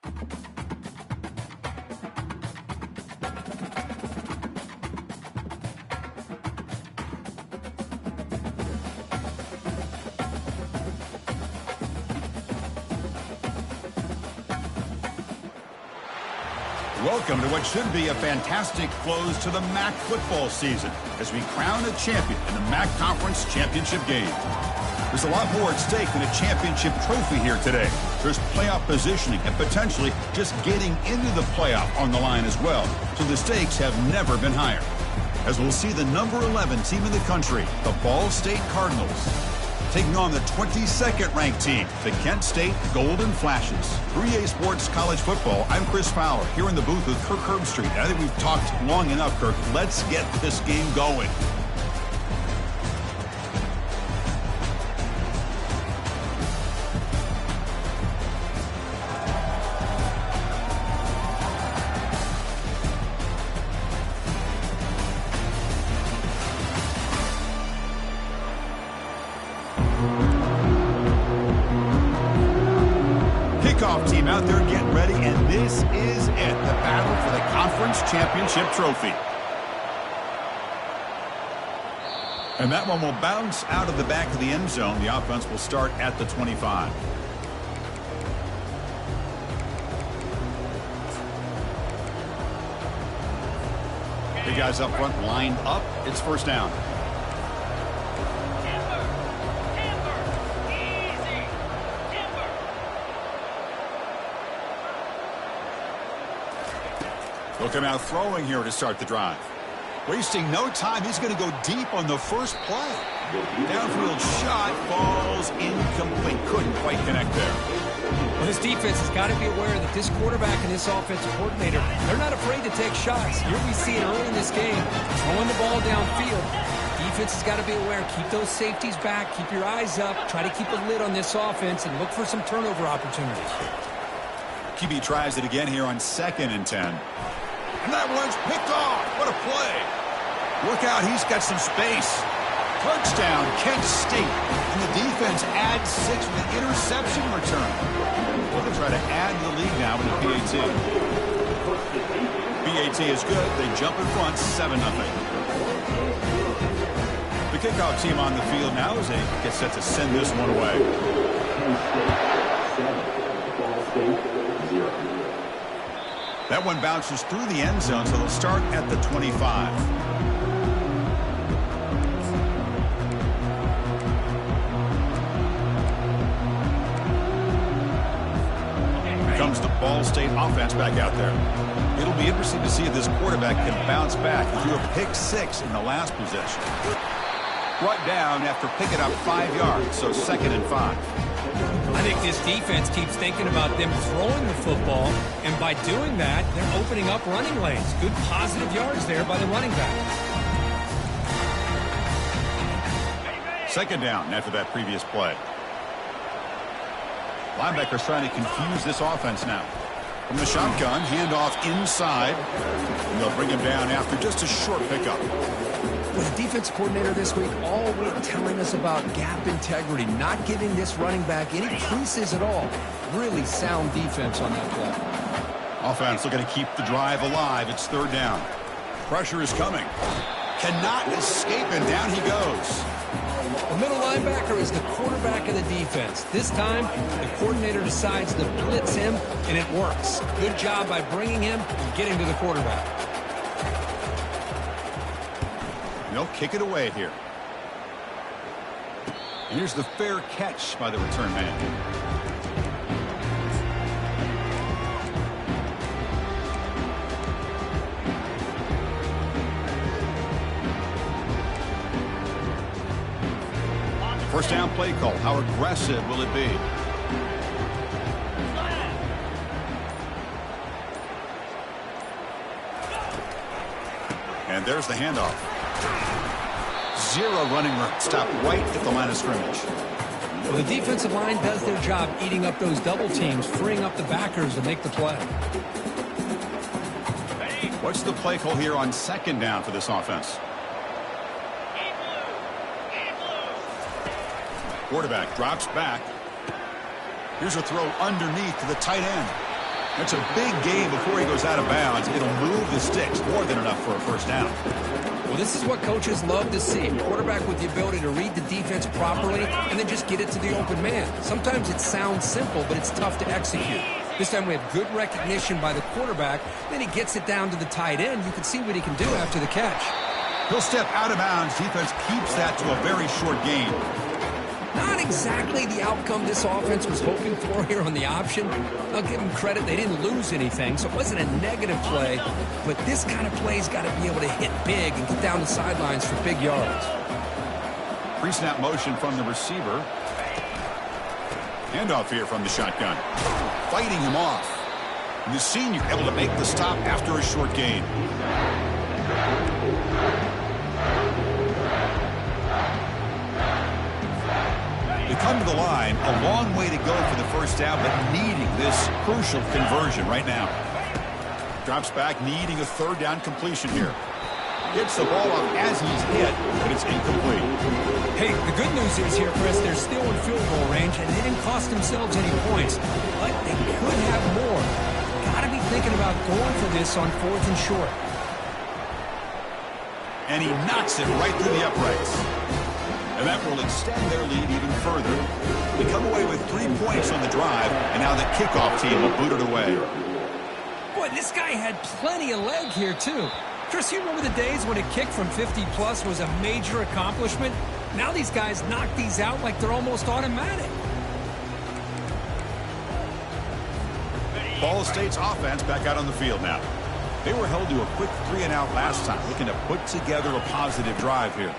Welcome to what should be a fantastic close to the MAC football season as we crown a champion in the MAC Conference Championship game. There's a lot more at stake than a championship trophy here today. There's playoff positioning and potentially just getting into the playoff on the line as well. So the stakes have never been higher. As we'll see the number 11 team in the country, the Ball State Cardinals, taking on the 22nd ranked team, the Kent State Golden Flashes. 3A Sports College Football, I'm Chris Fowler, here in the booth with Kirk Herbstreit. I think we've talked long enough, Kirk. Let's get this game going. Kickoff team out there getting ready, and this is it, the battle for the conference championship trophy. And that one will bounce out of the back of the end zone. The offense will start at the 25. The guys up front lined up. It's first down. He'll come out throwing here to start the drive. Wasting no time, he's going to go deep on the first play. Downfield shot falls incomplete. Couldn't quite connect there. Well, this defense has got to be aware that this quarterback and this offensive coordinator, they're not afraid to take shots. Here we see it early in this game, throwing the ball downfield. Defense has got to be aware. Keep those safeties back. Keep your eyes up. Try to keep a lid on this offense and look for some turnover opportunities. QB tries it again here on 2nd and 10. And that one's picked off. What a play. Look out, he's got some space. Touchdown, Kent State. And the defense adds 6 with an interception return. Well, they try to add the lead now with the PAT. PAT is good. They jump in front, 7-0. The kickoff team on the field now as they get set to send this one away. That one bounces through the end zone, so they'll start at the 25. Here comes the Ball State offense back out there. It'll be interesting to see if this quarterback can bounce back. He threw a pick 6 in the last possession. Brought down after picking up 5 yards, so 2nd and 5. I think this defense keeps thinking about them throwing the football, and by doing that, they're opening up running lanes. Good positive yards there by the running back. 2nd down after that previous play. Linebackers trying to confuse this offense now. From the shotgun, handoff inside. And they'll bring him down after just a short pickup. With the defense coordinator this week all week telling us about gap integrity, not giving this running back any creases at all. Really sound defense on that play. Offense looking to keep the drive alive. It's 3rd down. Pressure is coming. Cannot escape, and down he goes. The middle linebacker is the quarterback of the defense. This time, the coordinator decides to blitz him, and it works. Good job by bringing him and getting to the quarterback. They'll kick it away here. And here's the fair catch by the return man. First down play call. How aggressive will it be? And there's the handoff. 0 running room. Stop right at the line of scrimmage. Well, the defensive line does their job eating up those double teams, freeing up the backers to make the play. What's the play call here on 2nd down for this offense? Quarterback drops back. Here's a throw underneath to the tight end. It's a big gain before he goes out of bounds. It'll move the sticks more than enough for a first down. Well, this is what coaches love to see. A quarterback with the ability to read the defense properly and then just get it to the open man. Sometimes it sounds simple, but it's tough to execute. This time we have good recognition by the quarterback. Then he gets it down to the tight end. You can see what he can do after the catch. He'll step out of bounds. Defense keeps that to a very short gain. Not exactly the outcome this offense was hoping for here on the option. I'll give them credit. They didn't lose anything, so it wasn't a negative play. But this kind of play's got to be able to hit big and get down the sidelines for big yards. Pre-snap motion from the receiver. Handoff here from the shotgun. Fighting him off. And the senior able to make the stop after a short gain. They come to the line, a long way to go for the first down, but needing this crucial conversion right now. Drops back, needing a third down completion here. Gets the ball off as he's hit, but it's incomplete. Hey, the good news is here, Chris, they're still in field goal range, and they didn't cost themselves any points. But they could have more. Got to be thinking about going for this on 4th and short. And he knocks it right through the uprights. And that will extend their lead even further. They come away with 3 points on the drive, and now the kickoff team will boot it away. Boy, this guy had plenty of leg here, too. Chris, you remember the days when a kick from 50-plus was a major accomplishment? Now these guys knock these out like they're almost automatic. Ball State's offense back out on the field now. They were held to a quick 3-and-out last time, looking to put together a positive drive here.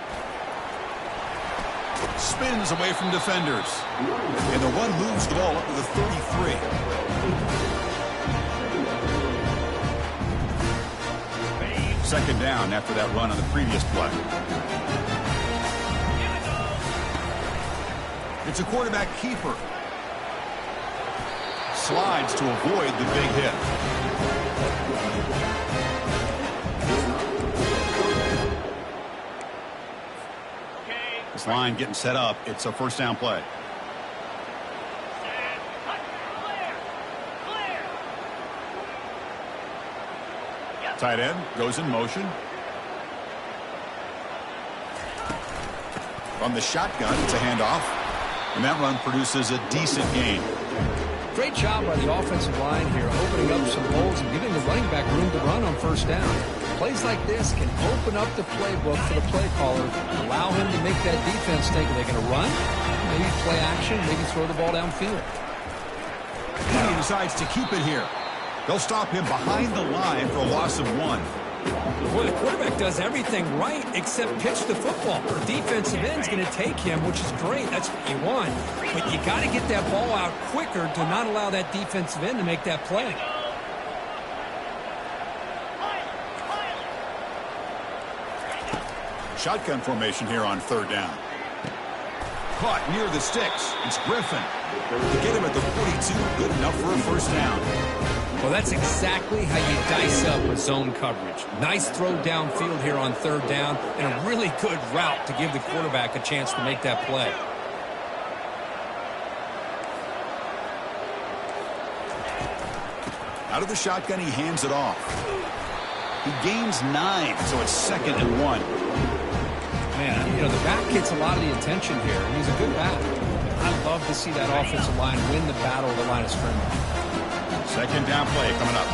Spins away from defenders. And the run moves the ball up to the 33. Second down after that run on the previous play. It's a quarterback keeper. Slides to avoid the big hit. This line getting set up. It's a first down play. Tight end goes in motion. From the shotgun, it's a handoff. And that run produces a decent gain. Great job by the offensive line here, opening up some holes and giving the running back room to run on first down. Plays like this can open up the playbook for the play caller, allow him to make that defense think, are they going to run? Maybe play action, maybe throw the ball downfield. And he decides to keep it here. They'll stop him behind the line for a loss of 1. Boy, the quarterback does everything right except pitch the football. The defensive end's going to take him, which is great. That's what you want. But you got to get that ball out quicker to not allow that defensive end to make that play. Shotgun formation here on third down. Caught near the sticks. It's Griffin. To get him at the 42, good enough for a first down. Well, that's exactly how you dice up a zone coverage. Nice throw downfield here on third down, and a really good route to give the quarterback a chance to make that play. Out of the shotgun, he hands it off. He gains 9, so it's 2nd and 1. Man, you know, the back gets a lot of the attention here, and he's a good back. I love to see that offensive line win the battle of the line of scrimmage. Second down play coming up.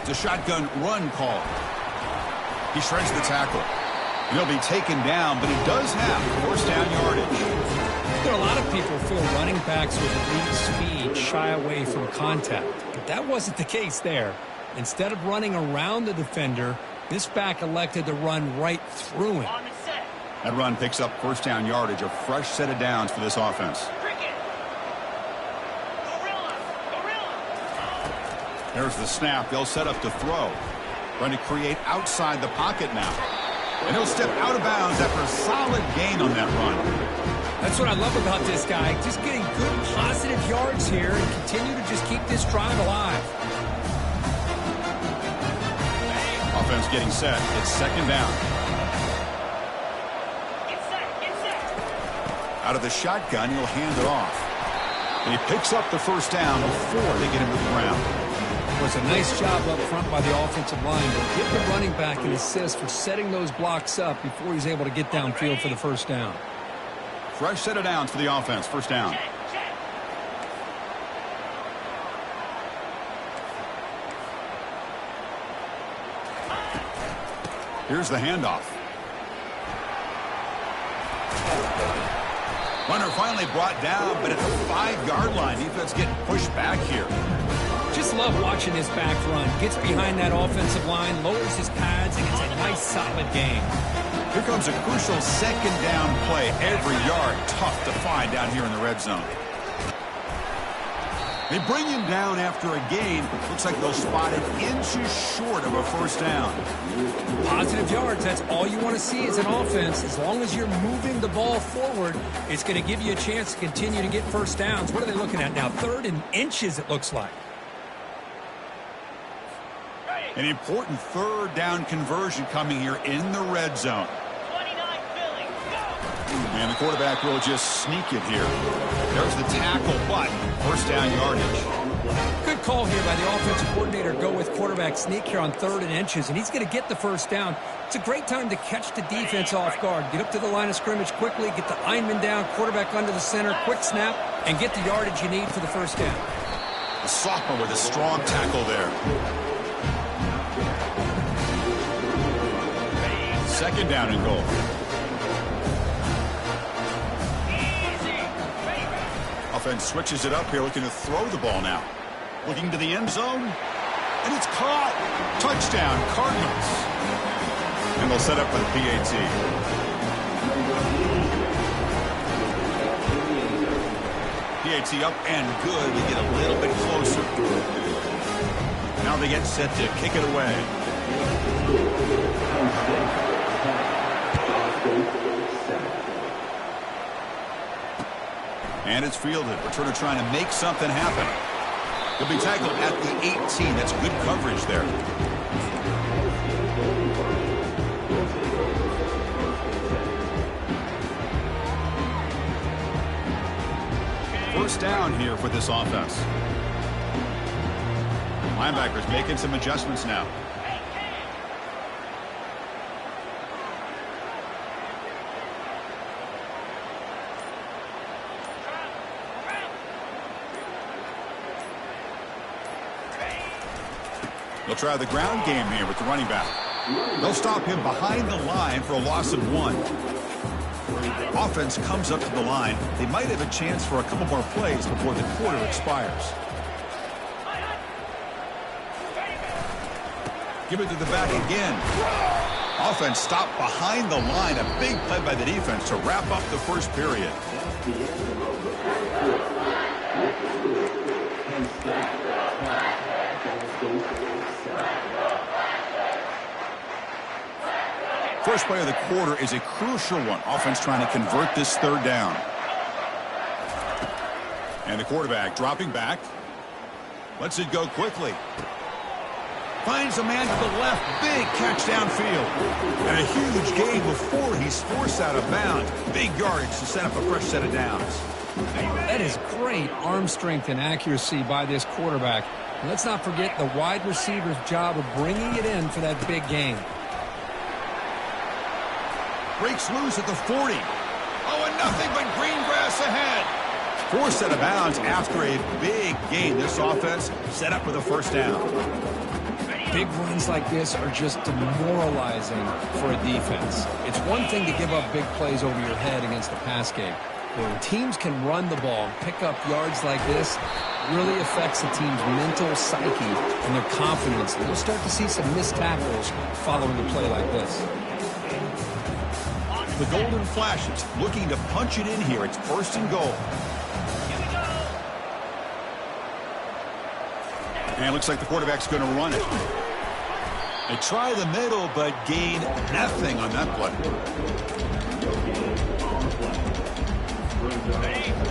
It's a shotgun run call. He shreds the tackle. He'll be taken down, but he does have first down yardage. There are a lot of people feel running backs with elite speed shy away from contact, but that wasn't the case there. Instead of running around the defender, this back elected to run right through him. That run picks up first down yardage, a fresh set of downs for this offense. There's the snap. They'll set up to throw. Trying to create outside the pocket now. And he'll step out of bounds after a solid gain on that run. That's what I love about this guy. Just getting good positive yards here and continue to just keep this drive alive. Offense getting set. It's second down. Out of the shotgun, he'll hand it off. And he picks up the first down before they get him to the ground. It was a nice job up front by the offensive line. But give the running back an assist for setting those blocks up before he's able to get downfield for the first down. Fresh set of downs for the offense. First down. Here's the handoff. Runner finally brought down, but at the 5-yard line, defense getting pushed back here. Just love watching this back run. Gets behind that offensive line, lowers his pads, and gets a nice solid gain. Here comes a crucial second down play. Every yard tough to find down here in the red zone. They bring him down after a gain. Looks like they'll spot it inches short of a first down. Positive yards, that's all you want to see as an offense. As long as you're moving the ball forward, it's going to give you a chance to continue to get first downs. What are they looking at now? 3rd and inches, it looks like. An important 3rd down conversion coming here in the red zone. And the quarterback will just sneak it here. There's the tackle, but first down yardage. Good call here by the offensive coordinator. Go with quarterback sneak here on 3rd and inches, and he's going to get the first down. It's a great time to catch the defense off guard. Get up to the line of scrimmage quickly, get the lineman down, quarterback under the center, quick snap, and get the yardage you need for the first down. A sophomore with a strong tackle there. Second down and goal. Offense switches it up here, looking to throw the ball now. Looking to the end zone, and it's caught. Touchdown, Cardinals. And they'll set up for the PAT. PAT up and good. They get a little bit closer. Now they get set to kick it away. And it's fielded. Returner trying to make something happen. He'll be tackled at the 18. That's good coverage there. First down here for this offense. Linebackers making some adjustments now. They'll try the ground game here with the running back. They'll stop him behind the line for a loss of 1. Offense comes up to the line. They might have a chance for a couple more plays before the quarter expires. Give it to the back again. Offense stopped behind the line. A big play by the defense to wrap up the first period. First play of the quarter is a crucial one. Offense trying to convert this 3rd down. And the quarterback dropping back. Lets it go quickly. Finds a man to the left. Big catch downfield. And a huge gain before he's forced out of bounds. Big yardage to set up a fresh set of downs. That is great arm strength and accuracy by this quarterback. And let's not forget the wide receiver's job of bringing it in for that big gain. Breaks loose at the 40. Oh, and nothing but green grass ahead. Forced out of bounds after a big gain. This offense set up for the first down. Big runs like this are just demoralizing for a defense. It's one thing to give up big plays over your head against the pass game. When teams can run the ball and pick up yards like this, it really affects the team's mental psyche and their confidence. And you'll start to see some missed tackles following a play like this. The golden flashes, looking to punch it in here. It's 1st and goal. And it looks like the quarterback's going to run it. They try the middle, but gain nothing on that play.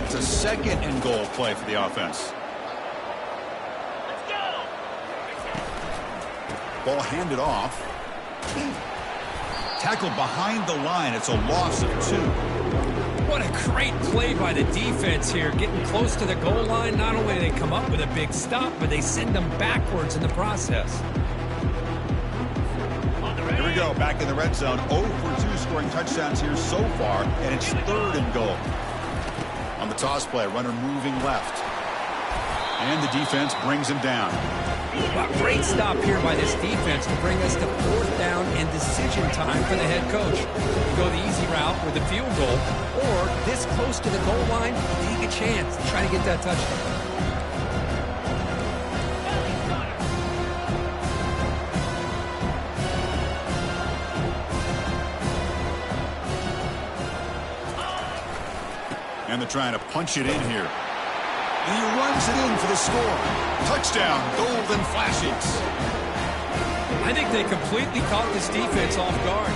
It's a 2nd and goal play for the offense. Ball handed off. Tackled behind the line. It's a loss of 2. What a great play by the defense here. Getting close to the goal line, not only do they come up with a big stop, but they send them backwards in the process. Here we go, back in the red zone. 0 for 2 scoring touchdowns here so far, and it's 3rd and goal. On the toss play, runner moving left. And the defense brings him down. A great stop here by this defense to bring us to 4th down and decision time for the head coach. You go the easy route with a field goal, or this close to the goal line, take a chance to try to get that touchdown. And they're trying to punch it in here. And he runs it in for the score. Touchdown, golden flashes. I think they completely caught this defense off guard.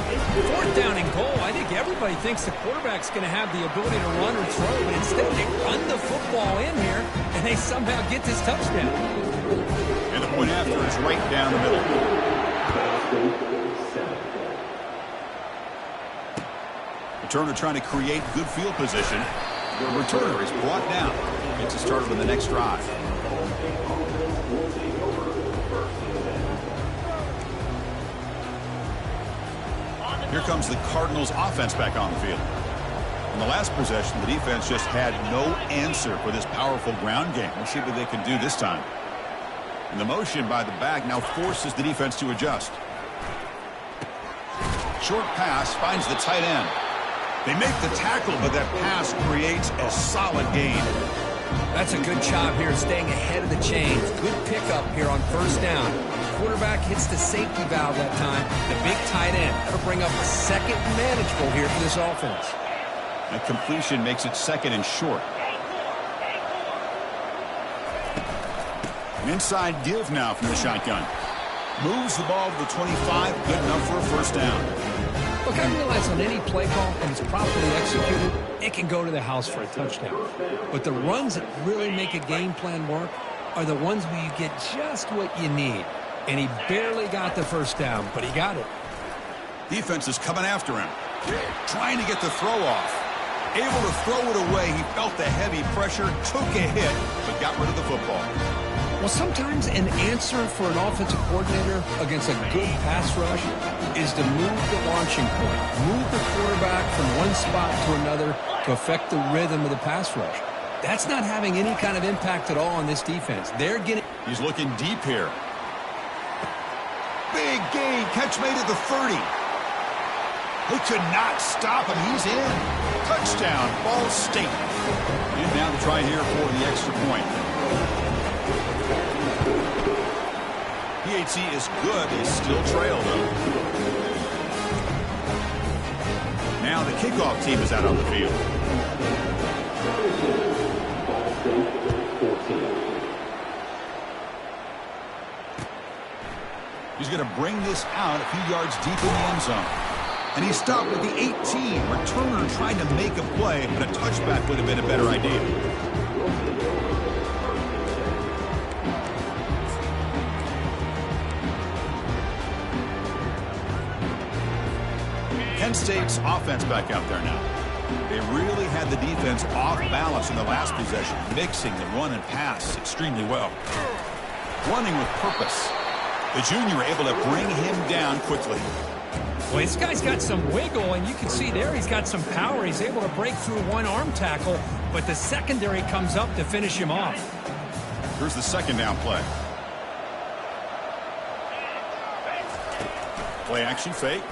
4th down and goal, I think everybody thinks the quarterback's going to have the ability to run or throw, but instead they run the football in here, and they somehow get this touchdown. And the point after is right down the middle. Returner trying to create good field position. The returner is brought down. Gets it started on the next drive. Here comes the Cardinals offense back on the field. In the last possession, the defense just had no answer for this powerful ground game. Let's see what they can do this time. And the motion by the back now forces the defense to adjust. Short pass finds the tight end. They make the tackle, but that pass creates a solid gain. That's a good job here, staying ahead of the chains. Good pickup here on 1st down. Quarterback hits the safety valve that time. The big tight end. That'll bring up a 2nd manageable here for this offense. That completion makes it 2nd and short. An inside give now from the shotgun. Moves the ball to the 25. Good enough for a 1st down. Look, I realize on any play call, and it's properly executed, it can go to the house for a touchdown. But the runs that really make a game plan work are the ones where you get just what you need. And he barely got the 1st down, but he got it. Defense is coming after him. Trying to get the throw off. Able to throw it away. He felt the heavy pressure, took a hit, but got rid of the football. Well, sometimes an answer for an offensive coordinator against a good pass rush is to move the launching point, move the quarterback from one spot to another to affect the rhythm of the pass rush. That's not having any kind of impact at all on this defense. They're getting... He's looking deep here. Big gain. Catch made at the 30. They could not stop him. He's in. Touchdown, Ball State. And now to try here for the extra point. PAT is good. They still trail, though. Now the kickoff team is out on the field. He's going to bring this out a few yards deep in the end zone. And he stopped at the 18. Returner trying to make a play, but a touchback would have been a better idea. Penn State's offense back out there now. They really had the defense off balance in the last possession, mixing the run and pass extremely well. Running with purpose. The junior able to bring him down quickly. Well, this guy's got some wiggle, and you can see there he's got some power. He's able to break through one arm tackle, but the secondary comes up to finish him off. Here's the 2nd down play. Play action fake.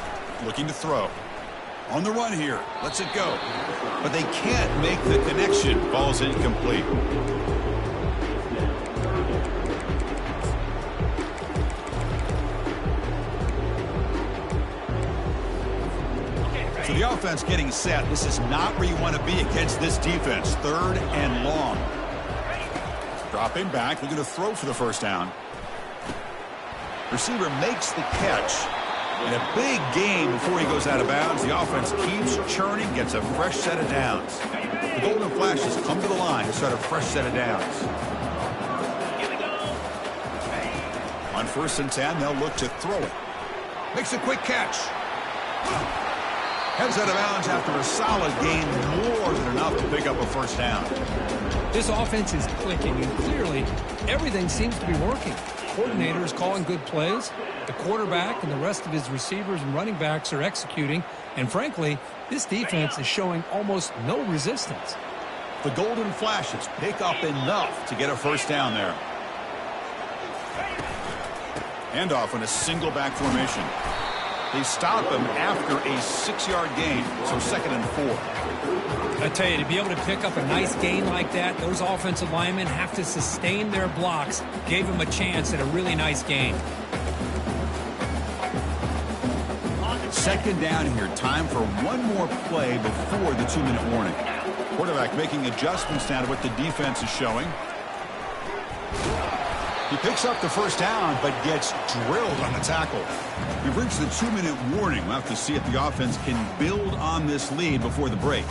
Looking to throw. On the run here. Lets it go. But they can't make the connection. Ball's incomplete. So the offense getting set. This is not where you want to be against this defense. 3rd and long. Dropping back. Looking to throw for the 1st down. Receiver makes the catch. And a big gain before he goes out of bounds. The offense keeps churning, gets a fresh set of downs. The Golden Flashes come to the line to start a fresh set of downs. On 1st and 10, they'll look to throw it. Makes a quick catch. Heads out of bounds after a solid gain, more than enough to pick up a first down. This offense is clicking, and clearly everything seems to be working. Coordinator is calling good plays. The quarterback and the rest of his receivers and running backs are executing. And frankly, this defense is showing almost no resistance. The Golden Flashes pick up enough to get a first down there. Handoff in a single back formation. They stop him after a 6-yard gain, so 2nd and 4. I tell you, to be able to pick up a nice gain like that, those offensive linemen have to sustain their blocks. Gave him a chance at a really nice gain. 2nd down here. Time for one more play before the 2-minute warning. Quarterback making adjustments now to what the defense is showing. He picks up the first down, but gets drilled on the tackle. We've reached the 2-minute warning. We'll have to see if the offense can build on this lead before the break.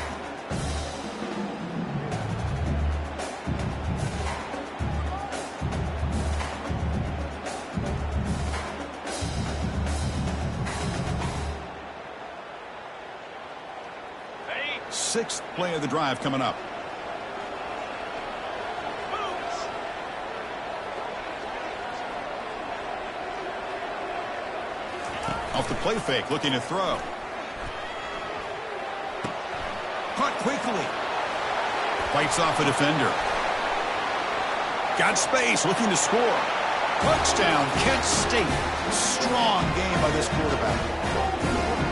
Sixth play of the drive coming up. Off the play fake, looking to throw. Caught quickly. Fights off a defender. Got space, looking to score. Touchdown, Kent State. Strong game by this quarterback.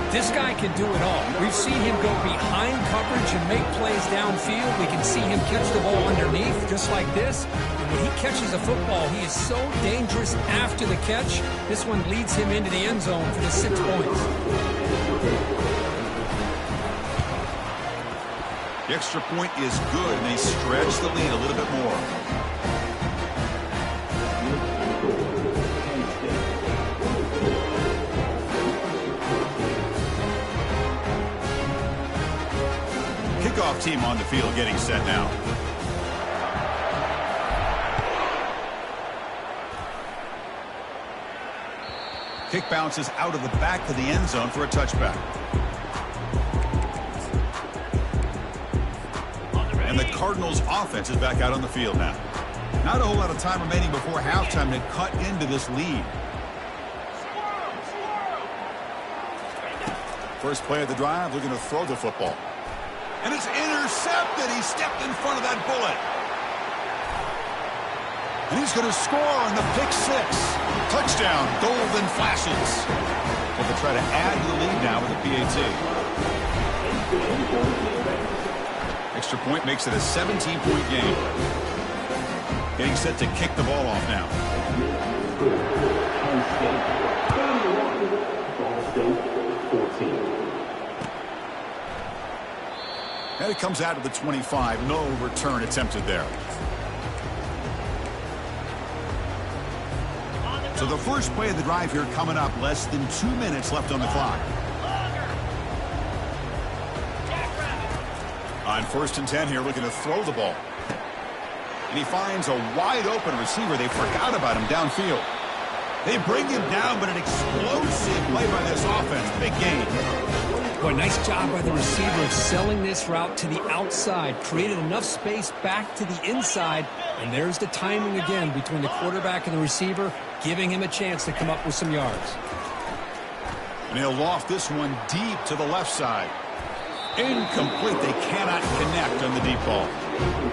This guy can do it all. We've seen him go behind coverage and make plays downfield. We can see him catch the ball underneath, just like this. And when he catches a football, he is so dangerous after the catch. This one leads him into the end zone for the 6 points. The extra point is good, and they stretch the lead a little bit more. Kickoff team on the field getting set now. Kick bounces out of the back of the end zone for a touchback. And the Cardinals offense is back out on the field now. Not a whole lot of time remaining before halftime to cut into this lead. First play of the drive, looking to throw the football. And it's intercepted. He stepped in front of that bullet. And he's going to score on the pick 6. Touchdown, Golden Flashes. Well, they'll try to add to the lead now with a PAT. Extra point makes it a 17-point game. Getting set to kick the ball off now. And it comes out of the 25. No return attempted there. So the first play of the drive here coming up. Less than 2 minutes left on the clock. On 1st and 10 here, looking to throw the ball. And he finds a wide-open receiver. They forgot about him downfield. They bring him down, but an explosive play by this offense. Big gain. Boy, nice job by the receiver of selling this route to the outside. Created enough space back to the inside. And there's the timing again between the quarterback and the receiver, giving him a chance to come up with some yards. And he'll loft this one deep to the left side. Incomplete. They cannot connect on the deep ball.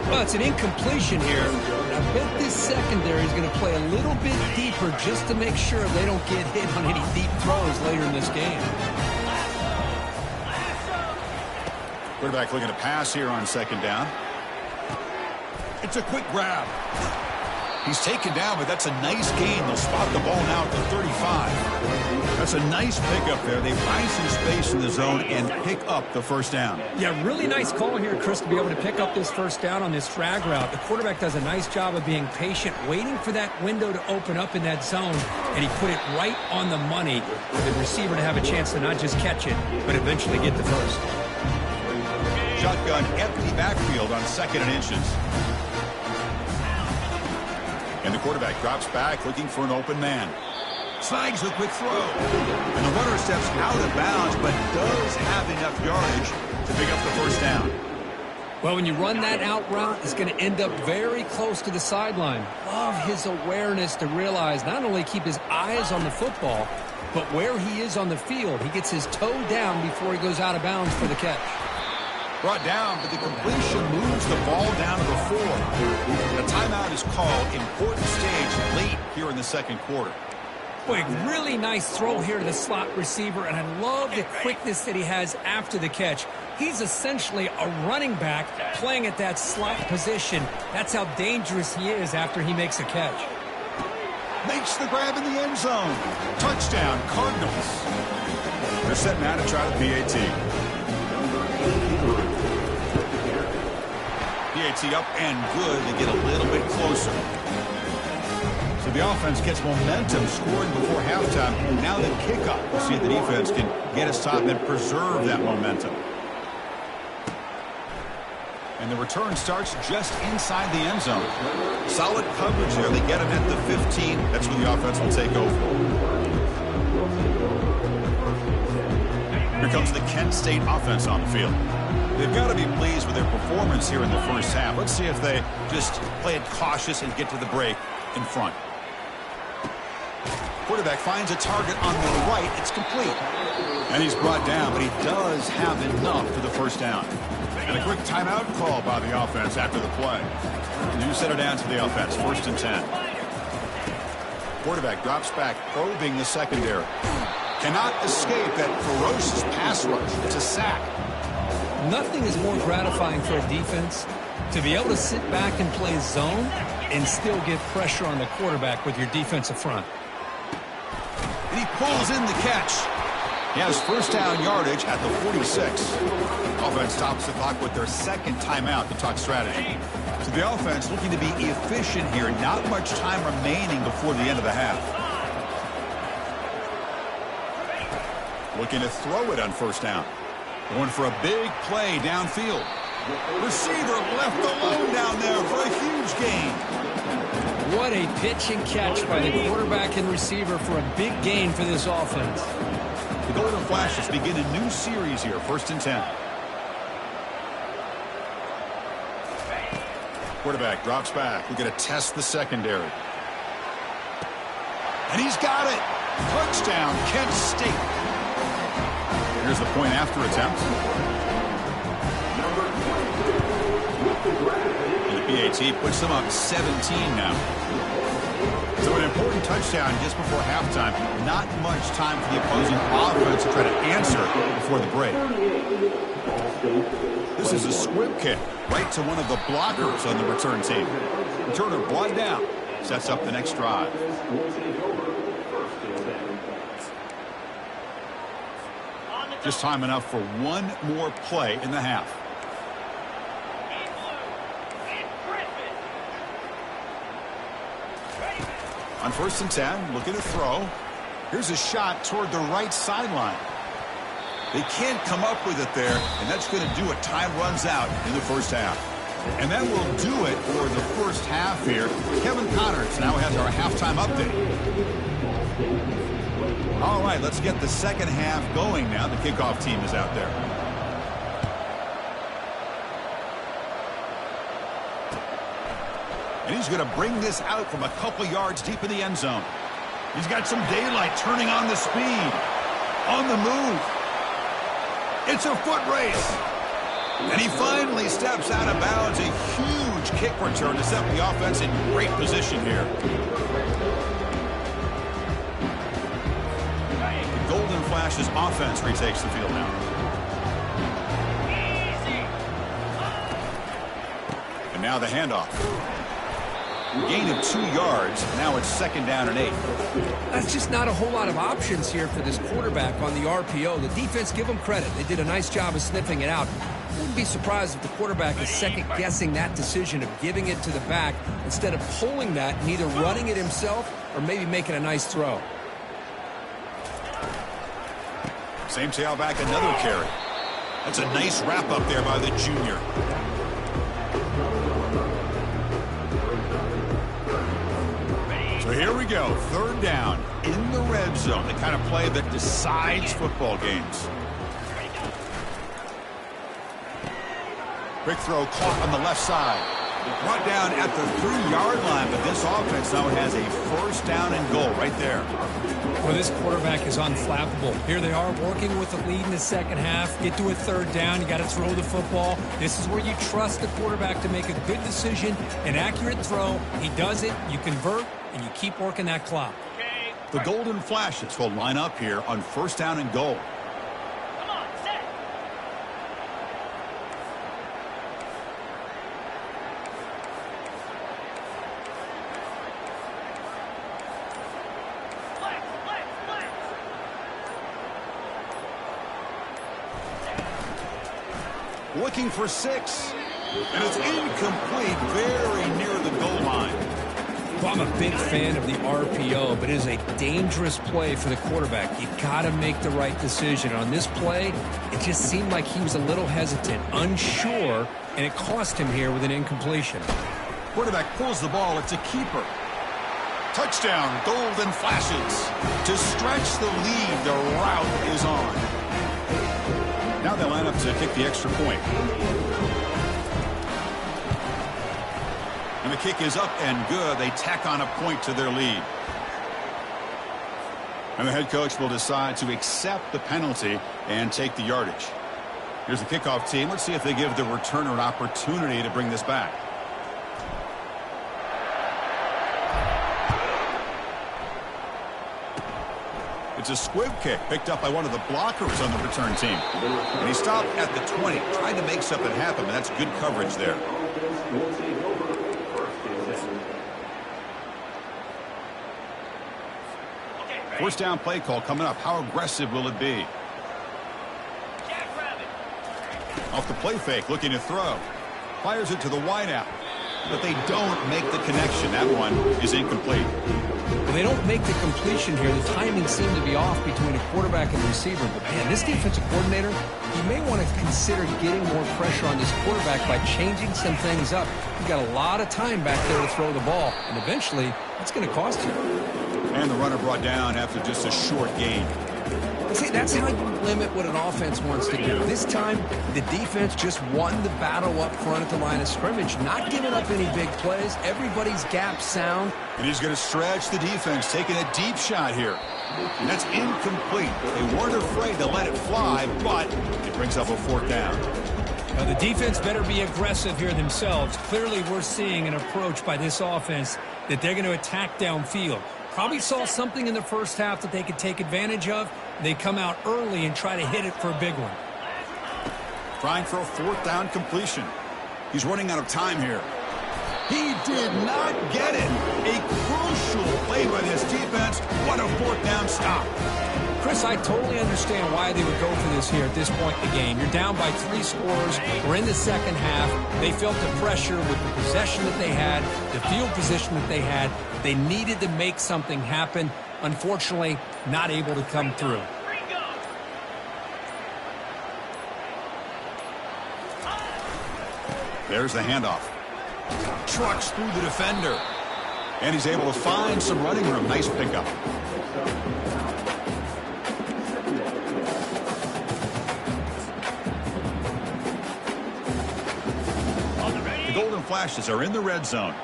Well, it's an incompletion here. I bet this secondary is going to play a little bit deeper just to make sure they don't get hit on any deep throws later in this game. Quarterback looking to pass here on 2nd down. It's a quick grab. He's taken down, but that's a nice gain. They'll spot the ball now at the 35. That's a nice pickup there. They find some space in the zone and pick up the first down. Yeah, really nice call here, Chris, to be able to pick up this first down on this drag route. The quarterback does a nice job of being patient, waiting for that window to open up in that zone, and he put it right on the money for the receiver to have a chance to not just catch it, but eventually get the first. Shotgun empty backfield on 2nd and inches. And the quarterback drops back looking for an open man. Snags the quick throw. And the runner steps out of bounds, but does have enough yardage to pick up the first down. Well, when you run that out route, it's going to end up very close to the sideline. Love his awareness to realize not only keep his eyes on the football, but where he is on the field. He gets his toe down before he goes out of bounds for the catch. Brought down, but the completion moves the ball down to the 4. The timeout is called. Important stage late here in the second quarter. Boy, really nice throw here to the slot receiver, and I love the quickness that he has after the catch. He's essentially a running back playing at that slot position. That's how dangerous he is after he makes a catch. Makes the grab in the end zone. Touchdown, Cardinals. They're set now to try the PAT. PAT up and good to get a little bit closer. So the offense gets momentum, scoring before halftime. Now the kickoff. We'll see if the defense can get a stop and preserve that momentum. And the return starts just inside the end zone. Solid coverage there. They get him at the 15. That's where the offense will take over. Here comes the Kent State offense on the field. They've got to be pleased with their performance here in the first half. Let's see if they just play it cautious and get to the break in front. Quarterback finds a target on the right. It's complete. And he's brought down, but he does have enough for the first down. And a quick timeout call by the offense after the play. New set it down to the offense. 1st and 10. Quarterback drops back, probing the secondary. Cannot escape that ferocious pass rush. It's a sack. Nothing is more gratifying for a defense to be able to sit back and play zone and still get pressure on the quarterback with your defensive front. And he pulls in the catch. He has first down yardage at the 46. Offense stops the clock with their second timeout to talk strategy. So the offense looking to be efficient here. Not much time remaining before the end of the half. Looking to throw it on first down. Going for a big play downfield. Receiver left alone down there for a huge gain. What a pitch and catch by the quarterback and receiver for a big gain for this offense. The Golden Flashes begin a new series here. 1st and 10. Quarterback drops back. We're going to test the secondary. And he's got it. Touchdown, Kent State. Here's the point after attempt. And the PAT puts them up 17 now. So an important touchdown just before halftime. Not much time for the opposing offense to try to answer before the break. This is a squib kick right to one of the blockers on the return team. Returner brought down. Sets up the next drive. Just time enough for one more play in the half. On 1st and 10, looking to throw. Here's a shot toward the right sideline. They can't come up with it there, and that's going to do it. Time runs out in the first half. And that will do it for the first half here. Kevin Connors now has our halftime update. All right, let's get the second half going now. The kickoff team is out there. And he's going to bring this out from a couple yards deep in the end zone. He's got some daylight, turning on the speed. On the move. It's a foot race. And he finally steps out of bounds. A huge kick return to set the offense in great position here. The Golden Flashes offense retakes the field now. And now the handoff. Gain of 2 yards. Now it's 2nd down and 8. That's just not a whole lot of options here for this quarterback on the RPO. The defense, give them credit. They did a nice job of sniffing it out. Wouldn't be surprised if the quarterback is second-guessing that decision of giving it to the back instead of pulling that and either running it himself or maybe making a nice throw. Same tailback, another carry. That's a nice wrap-up there by the junior. So here we we go. Third down in the red zone. The kind of play that decides football games. Quick throw caught on the left side. Brought down at the 3-yard line, but this offense now has a first down and goal right there. Well, this quarterback is unflappable. Here they are working with the lead in the second half. Get to a third down. You got to throw the football. This is where you trust the quarterback to make a good decision, an accurate throw. He does it. You convert, and you keep working that clock. The Golden Flashes will line up here on first down and goal. Looking for 6. And it's incomplete, very near the goal line. Well, I'm a big fan of the RPO, but it is a dangerous play for the quarterback. You got to make the right decision. On this play, it just seemed like he was a little hesitant, unsure, and it cost him here with an incompletion. Quarterback pulls the ball. It's a keeper. Touchdown, Golden Flashes. To stretch the lead, the route is on. Now they line up to kick the extra point. And the kick is up and good. They tack on a point to their lead. And the head coach will decide to accept the penalty and take the yardage. Here's the kickoff team. Let's see if they give the returner an opportunity to bring this back. It's a squib kick picked up by one of the blockers on the return team. And he stopped at the 20, trying to make something happen, but that's good coverage there. First down play call coming up. How aggressive will it be? Off the play fake, looking to throw. Fires it to the wideout. But they don't make the connection. That one is incomplete. Well, they don't make the completion here. The timing seemed to be off between a quarterback and receiver. But, man, this defensive coordinator, he may want to consider getting more pressure on this quarterback by changing some things up. He's got a lot of time back there to throw the ball. And eventually, that's going to cost you. And the runner brought down after just a short gain. See, that's how you limit what an offense wants to do. This time, the defense just won the battle up front at the line of scrimmage, not giving up any big plays. Everybody's gap sound. And he's going to stretch the defense, taking a deep shot here. And that's incomplete. They weren't afraid to let it fly, but it brings up a fourth down. Now, the defense better be aggressive here themselves. Clearly, we're seeing an approach by this offense that they're going to attack downfield. Probably saw something in the first half that they could take advantage of. They come out early and try to hit it for a big one. Trying for a fourth down completion. He's running out of time here. He did not get it. A crucial play by this defense. What a fourth down stop. Chris, I totally understand why they would go for this here at this point in the game. You're down by 3 scores. We're in the second half. They felt the pressure with the possession that they had, the field position that they had. They needed to make something happen. Unfortunately, not able to come through. There's the handoff. Trucks through the defender. And he's able to find some running room. Nice pickup. The Golden Flashes are in the red zone.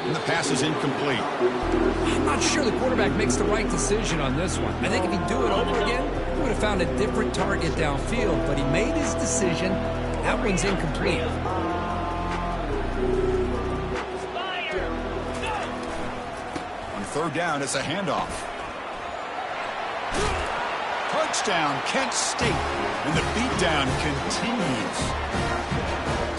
And the pass is incomplete. I'm not sure the quarterback makes the right decision on this one. I think if he'd do it over again, he would have found a different target downfield. But he made his decision. That one's incomplete. On third down, it's a handoff. Touchdown, Kent State. And the beatdown continues.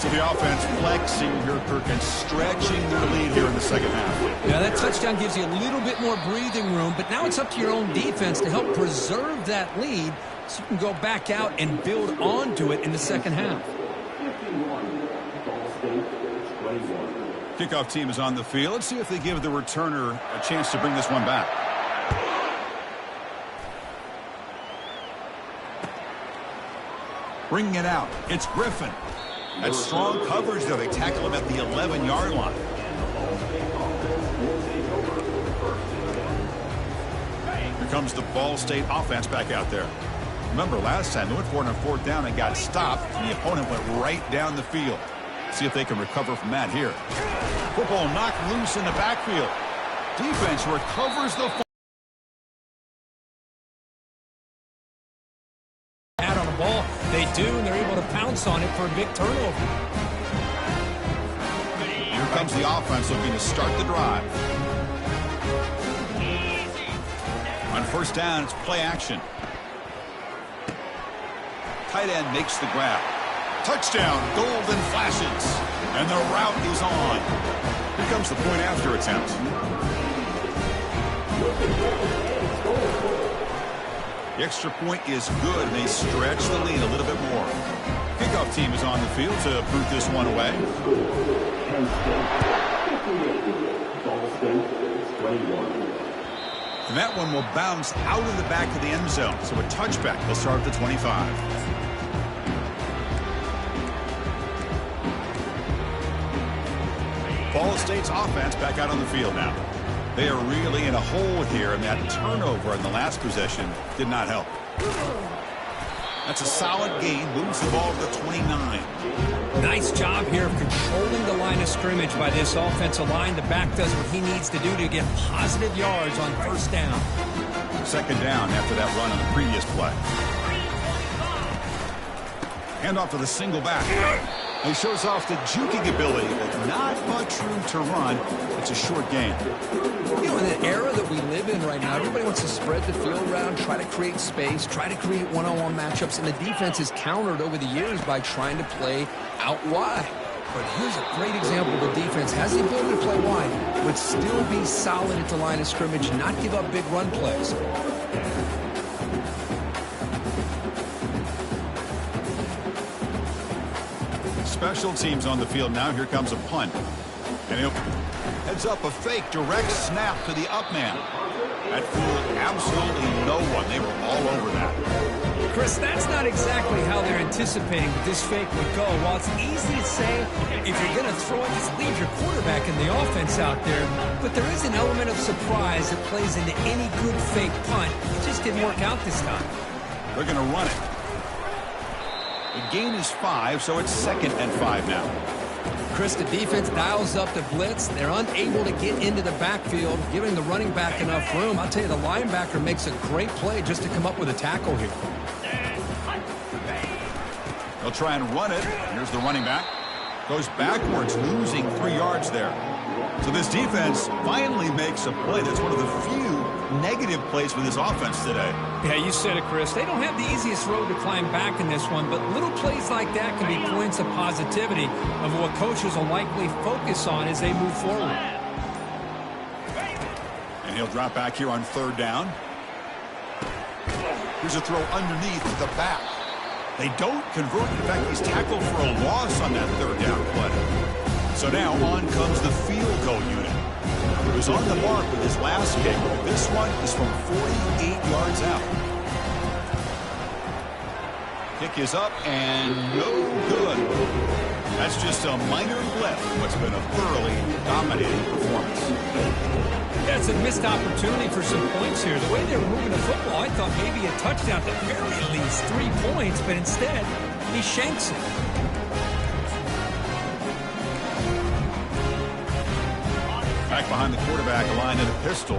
So the offense flexing here, Kirk, and stretching their lead here in the second half. Yeah, that touchdown gives you a little bit more breathing room, but now it's up to your own defense to help preserve that lead so you can go back out and build onto it in the second half. Kickoff team is on the field. Let's see if they give the returner a chance to bring this one back. Bringing it out, it's Griffin. That's strong coverage, though. They tackle him at the 11-yard line. Here comes the Ball State offense back out there. Remember last time they went for it on 4th down and got stopped, and the opponent went right down the field. See if they can recover from that here. Football knocked loose in the backfield. Defense recovers the football. On the ball, they do, and they're able to pounce on it for a big turnover. Here comes the offense looking to start the drive. On 1st down, it's play action. Tight end makes the grab. Touchdown, golden flashes. And the route is on. Here comes the point after attempt. The extra point is good, and they stretch the lead a little bit more. Kickoff team is on the field to put this one away. And that one will bounce out of the back of the end zone. So a touchback will start at the 25. Ball State's offense back out on the field now. They are really in a hole here, and that turnover in the last possession did not help. That's a solid gain. Moves the ball to the 29. Nice job here of controlling the line of scrimmage by this offensive line. The back does what he needs to do to get positive yards on 1st down. 2nd down after that run on the previous play. Handoff to the single back. He shows off the juking ability, but not much room to run. It's a short game. You know, in the era that we live in right now, everybody wants to spread the field around, try to create space, try to create one-on-one matchups, and the defense is countered over the years by trying to play out wide. But here's a great example. The defense has the ability to play wide, but still be solid at the line of scrimmage, not give up big run plays. Special teams on the field now. Here comes a punt. And he'll heads up a fake direct snap to the up man. That fooled absolutely no one. They were all over that. Chris, that's not exactly how they're anticipating that this fake would go. While it's easy to say, if you're going to throw it, just leave your quarterback in the offense out there. But there is an element of surprise that plays into any good fake punt. It just didn't work out this time. They're going to run it. The gain is 5, so it's 2nd and 5 now. Chris, the defense dials up the blitz. They're unable to get into the backfield, giving the running back enough room. I'll tell you, the linebacker makes a great play just to come up with a tackle here. They'll try and run it. Here's the running back. Goes backwards, losing 3 yards there. So this defense finally makes a play. That's one of the few negative plays for this offense today. Yeah, you said it, Chris. They don't have the easiest road to climb back in this one, but little plays like that can be points of positivity of what coaches will likely focus on as they move forward. And he'll drop back here on 3rd down. Here's a throw underneath the back. They don't convert. In fact, he's tackled for a loss on that 3rd down play. So now on comes the field goal unit. He was on the mark with his last kick. This one is from 48 yards out. Kick is up and no good. That's just a minor blip in what's been a thoroughly dominating performance. Yeah, it's a missed opportunity for some points here. The way they were moving the football, I thought maybe a touchdown, at the very least 3 points, but instead he shanks it. Back behind the quarterback, a line in a pistol.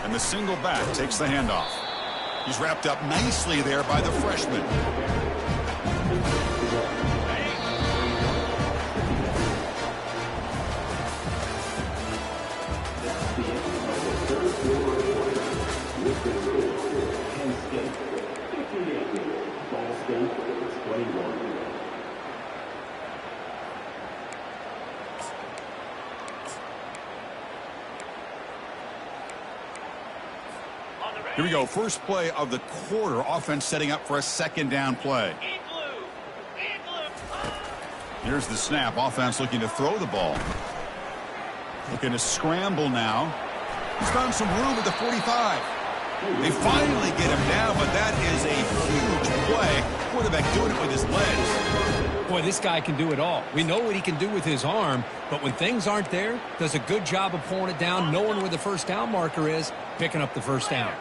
And the single back takes the handoff. He's wrapped up nicely there by the freshman. Here we go. First play of the quarter. Offense setting up for a 2nd down play. Here's the snap. Offense looking to throw the ball. Looking to scramble now. He's found some room at the 45. They finally get him down, but that is a huge play quarterback doing it with his legs. Boy, this guy can do it all. We know what he can do with his arm, but when things aren't there, does a good job of pulling it down, knowing where the first down marker is, picking up the first down.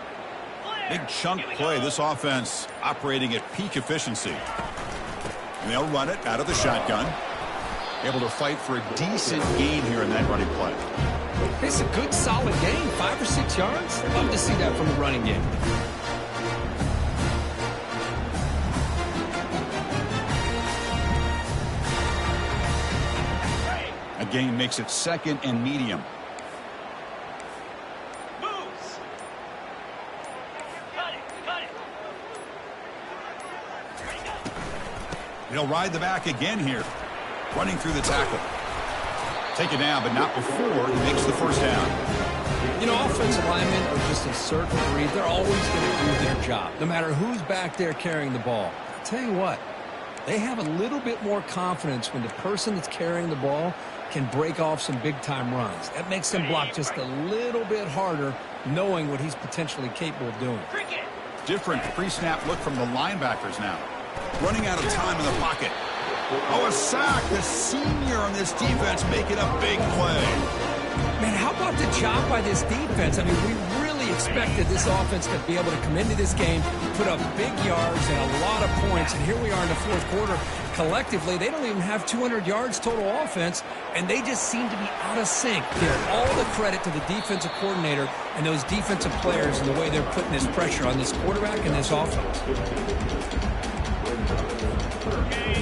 Big chunk play. This offense operating at peak efficiency. And they'll run it out of the shotgun. Able to fight for a decent gain here in that running play. It's a good, solid gain. 5 or 6 yards. Love to see that from the running game. A gain makes it 2nd and medium. He'll ride the back again here. Running through the tackle. Take it down, but not before he makes the first down. You know, offensive linemen are just a certain breed. They're always going to do their job, no matter who's back there carrying the ball. I'll tell you what, they have a little bit more confidence when the person that's carrying the ball can break off some big-time runs. That makes them block just a little bit harder, knowing what he's potentially capable of doing. Different pre-snap look from the linebackers now. Running out of time in the pocket. Oh, a sack. The senior on this defense making a big play. Man, how about the job by this defense? I mean, we really expected this offense to be able to come into this game, put up big yards and a lot of points, and here we are in the fourth quarter. Collectively, they don't even have 200 yards total offense, and they just seem to be out of sync. Give all the credit to the defensive coordinator and those defensive players and the way they're putting this pressure on this quarterback and this offense.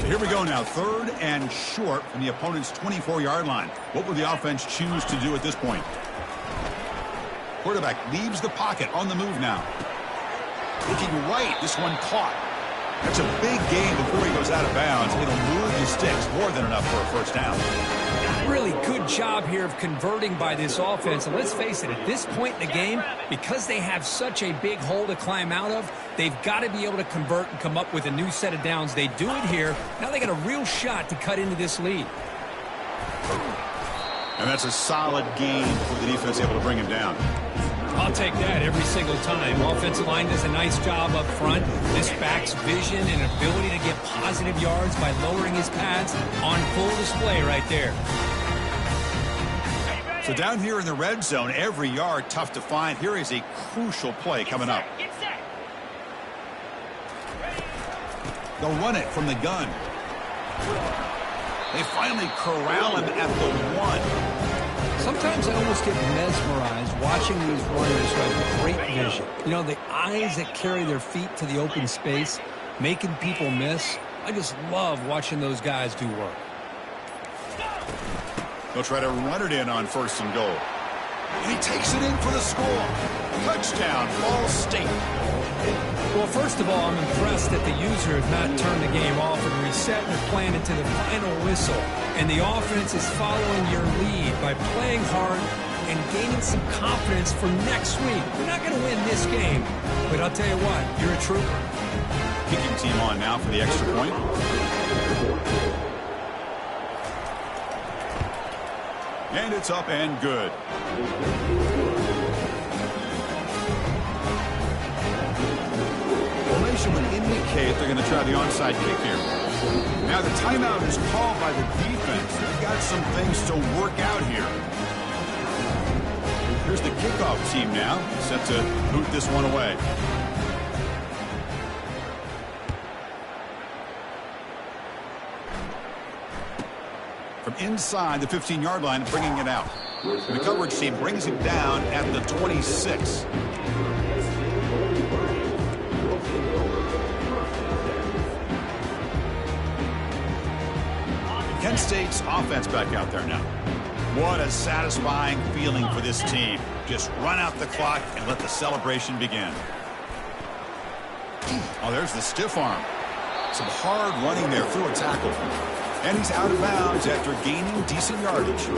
So here we go now, 3rd and short from the opponent's 24-yard line. What will the offense choose to do at this point? Quarterback leaves the pocket on the move now. Looking right, this one caught. That's a big gain before he goes out of bounds. It'll move the sticks, more than enough for a first down. Really good job here of converting by this offense. And let's face it, at this point in the game, because they have such a big hole to climb out of, they've got to be able to convert and come up with a new set of downs. They do it here. Now they got a real shot to cut into this lead. And that's a solid gain for the defense, able to bring him down. I'll take that every single time. Offensive line does a nice job up front. This back's vision and ability to get positive yards by lowering his pads on full display right there. So down here in the red zone, every yard tough to find. Here is a crucial play coming up. They'll run it from the gun. They finally corral him at the 1. Sometimes I almost get mesmerized watching these runners who have great vision. You know, the eyes that carry their feet to the open space, making people miss. I just love watching those guys do work. They'll try to run it in on 1st and goal. And he takes it in for the score. Touchdown, Ball State. Well, first of all, I'm impressed that the user has not turned the game off and reset their plan into the final whistle. And the offense is following your lead by playing hard and gaining some confidence for next week. We're not going to win this game, but I'll tell you what, you're a trooper. Kicking team on now for the extra point. And it's up and good. Formation would indicate they're going to try the onside kick here. Now the timeout is called by the defense. They've got some things to work out here. Here's the kickoff team now, set to boot this one away. From inside the 15-yard line, bringing it out. The coverage team brings him down at the 26. Kent State's offense back out there now. What a satisfying feeling for this team. Just run out the clock and let the celebration begin. Oh, there's the stiff arm. Some hard running there through a tackle. And he's out of bounds after gaining decent yardage.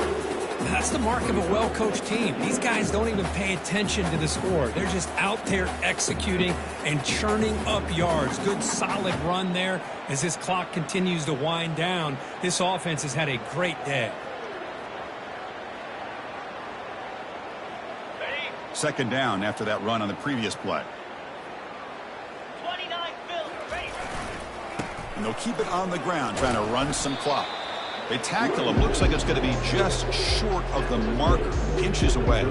That's the mark of a well-coached team. These guys don't even pay attention to the score. They're just out there executing and churning up yards. Good, solid run there as this clock continues to wind down. This offense has had a great day. Second down after that run on the previous play. And they'll keep it on the ground, trying to run some clock. They tackle him. Looks like it's going to be just short of the marker, inches away.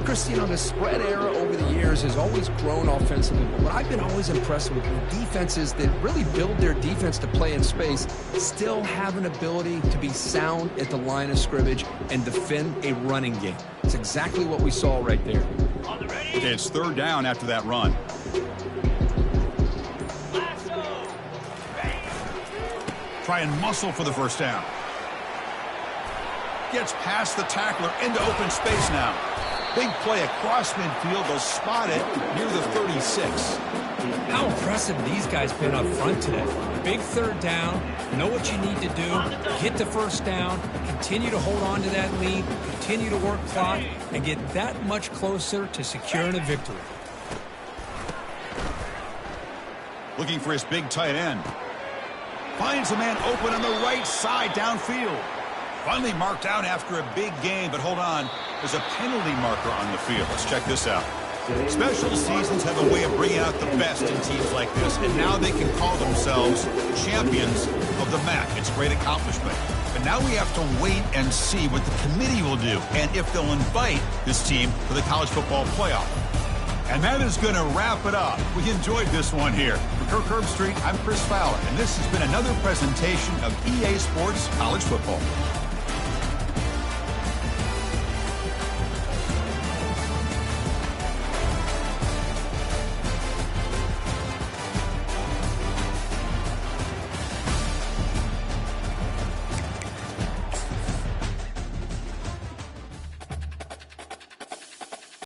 Chris, you know, the spread era over the years has always grown offensively, but what I've been always impressed with defenses that really build their defense to play in space still have an ability to be sound at the line of scrimmage and defend a running game. It's exactly what we saw right there. Okay, it's third down after that run. Try and muscle for the first down. Gets past the tackler into open space now. Big play across midfield. They'll spot it near the 36. How impressive these guys been up front today. Big third down. Know what you need to do. Get the first down. Continue to hold on to that lead. Continue to work clock. And get that much closer to securing a victory. Looking for his big tight end. Finds a man open on the right side downfield. Finally marked out after a big game, but hold on. There's a penalty marker on the field. Let's check this out. Special seasons have a way of bringing out the best in teams like this, and now they can call themselves champions of the MAC. It's a great accomplishment. But now we have to wait and see what the committee will do, and if they'll invite this team to the college football playoff. And that is going to wrap it up. We enjoyed this one here. For Kirk Herbstreit, I'm Chris Fowler, and this has been another presentation of EA Sports College Football.